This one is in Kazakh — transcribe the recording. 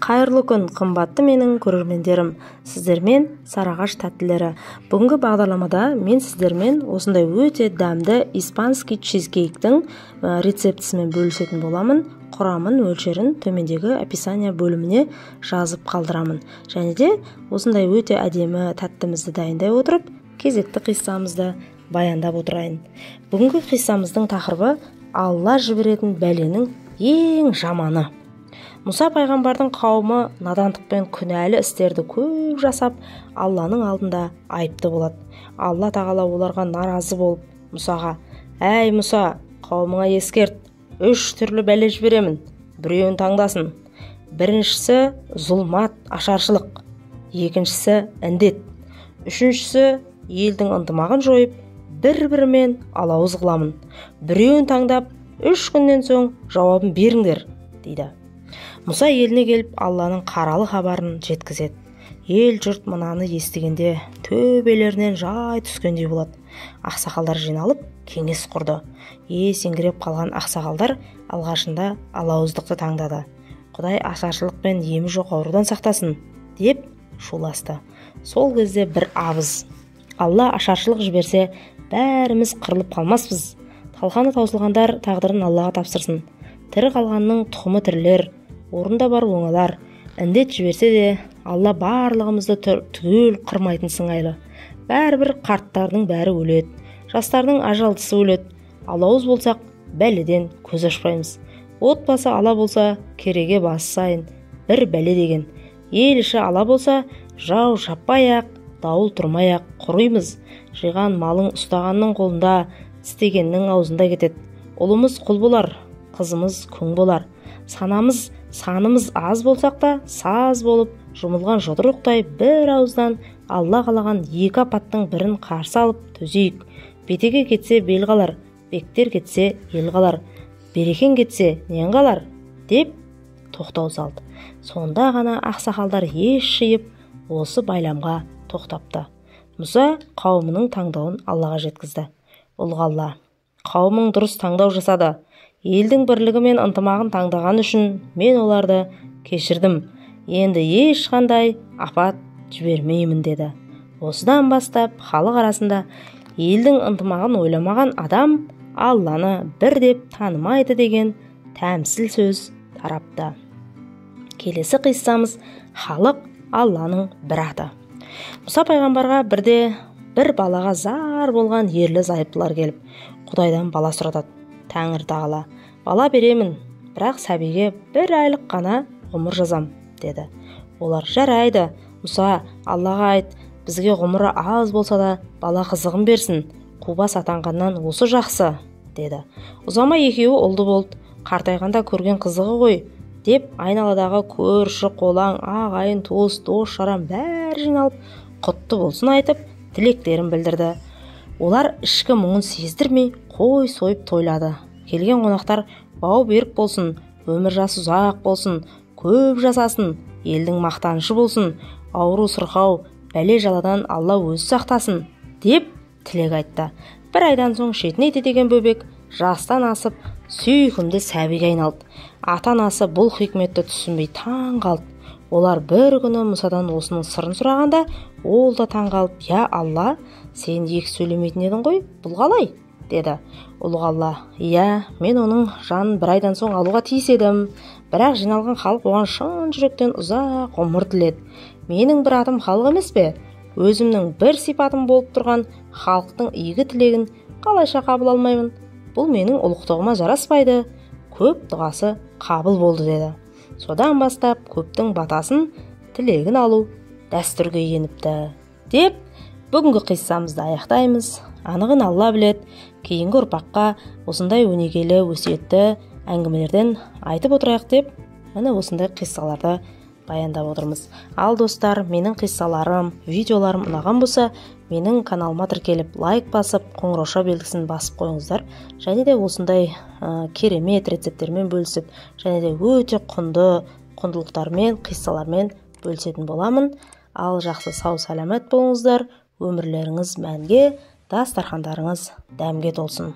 Қайырлы күн, қымбатты менің көрермендерім, сіздермен Сарыағаш тәттілері. Бүгінгі бағдарламада мен сіздермен осындай өте дәмді испанский чизкейктің рецептісімен бөлісетін боламын. Құрамын, мөлшерін төмендегі описание бөліміне жазып қалдырамын. Және де осындай өте әдемі тәттімізді дайындай отырып, кезекті қиссамызды баяндап отырайын. Бүгінгі қиссамыздың тақырыбы Алла жіберетін бәленің ең жаманы. Мұса пайғамбардың қауымы надандықпен күнәлі істерді көп жасап, Алланың алдында айыпты болады. Алла тағала оларға наразы болып, Мұсаға: «Әй Мұса, қауымыңа ескерт, 3 түрлі бәле жіберемін, біреуін таңдасын. Біріншісі зұлмат, ашаршылық, екіншісі індет, үшіншісі елдің ынтымағын жойып, бір-бірімен алауыз қыламын. Біреуін таңдап, 3 күннен соң жауабын беріңдер», дейді. Мұса еліне келіп Алланың қаралы хабарын жеткізеді. Ел жұрт мұнаны естігенде төбелерінен жай түскендей болады. Ақсақалдар жиналып кеңес құрды. Есеңгіреп қалған ақсақалдар алғашында алауыздықты таңдады. Құдай ашаршылық пен емі жоқ аурудан сақтасын деп шуласты. Сол кезде бір абыз: «Алла ашаршылық жіберсе, бәріміз қырылып қалмаспыз. Талқаны таусылғандар тағдырын Аллаға тапсырсын. Тірі қалғанның тұқымы тірілер, орында бар оңалар. Індет жіберсе де, Алла барлығымызды түгел қырмайтын сыңайлы. Бәрібір қарттардың бәрі өледі, жастардың ажалдысы өледі. Алауыз болсақ, бәледен көз ашпаймыз. Отбасы ала болса, кереге басы сайын бір бәле деген. Ел іші ала болса, жау шаппай-ақ, дауыл тұрмай-ақ құримыз. Жиған малың ұстағанның қолында, тістегеннің аузында кетеді. Ұлымыз құл болар, қызымыз күң болар. Санымыз аз болсақ та, саз болып, жұмылған жұдырықтай бір ауыздан Алла қалаған 2 апаттың бірін қарсы алып төзейік. Бетеге кетсе бел қалар, бектер кетсе ел қалар, берекең кетсе нен қалар, деп тоқтау салды. Сонда ғана ақсақалдар ес жиып, осы байламға тоқтапты. Мұса қауымының таңдауын Аллаға жеткізді. «Ұлы Алла, қауымың дұрыс таңдау жасады. Елдің бірлігі мен ынтымағын таңдаған үшін мен оларды кешірдім. Енді ешқандай апат жібермеймін», деді. Осыдан бастап халық арасында елдің ынтымағын ойламаған адам Алланы бір деп танымайды деген тәмсіл сөз тарапты. Келесі қиссамыз халық Алланың бір аты. Мұса пайғамбарға бірде бір балаға зар болған ерлі зайыптылар келіп, Құдайдан бала сұратады. Тәңір тағала: «Бала беремін, бірақ сәбиге 1 айлық қана ғұмыр жазам», деді. Олар: «Жарайды, Мұса, Аллаға айт, бізге ғұмыры аз болса да бала қызығын берсін, қубас атанғаннан осы жақсы», деді. Ұзамай екеуі ұлды болды. «Қартайғанда көрген қызығы ғой», деп айналадағы көрші, қолаң, ағайын, туыс, дос-жаран бәрі жиналып, құтты болсын айтып, тілектерін білдірді. Олар ішкі мұңын сездірмей қой сойып тойлады. Келген қонақтар: «Бау берік болсын, өмір жасы ұзақ болсын, көп жасасын, елдің мақтанышы болсын, ауру сырқау, бәле жаладан Алла өзі сақтасын», деп тілек айтты. 1 айдан соң шетіне деген бөбек жастан асып, сүйкімді сәбиге айналды. Ата-анасы бұл хикметті түсінбей таң қалды. Олар бір күні Мұсадан осының сырын сұрағанда, ол да таң қалып: «Я Алла, сен 2 сөйлемейтін едің ғой, бұл қалай?» деді. Ұлы Алла: «Иә, мен оның жанын 1 айдан соң алуға тиіс едім, бірақ жиналған халық оған шын жүректен ұзақ ғұмыр тіледі. Менің бір атым халық емес пе? Өзімнің бір сипатым болып тұрған халықтың игі тілегін қалайша қабыл алмаймын? Бұл менің ұлықтығыма жараспайды. Көп дұғасы қабыл болды», деді. Содан бастап көптің батасын, тілегін алу дәстүрге еніпті. Деп бүгінгі қиссамызды аяқтаймыз. Анығын Алла біледі. Кейінгі ұрпаққа осындай өнегелі өсиетті әңгімелерден айтып отырайық деп, міне осындай қиссаларды баяндап отырмыз. Ал достар, менің қиссаларым, видеоларым ұнаған болса, менің каналыма тіркеліп, лайк басып, қоңырауша белгісін басып қойыңыздар. Және де осындай керемет рецепттермен бөлісіп, және де өте құндылықтармен, қиссалармен бөлісетін боламын. Ал жақсы сау сәлемет болыңыздар. Өмірлеріңіз мәнге, дастархандарыңыз дәмге толсын.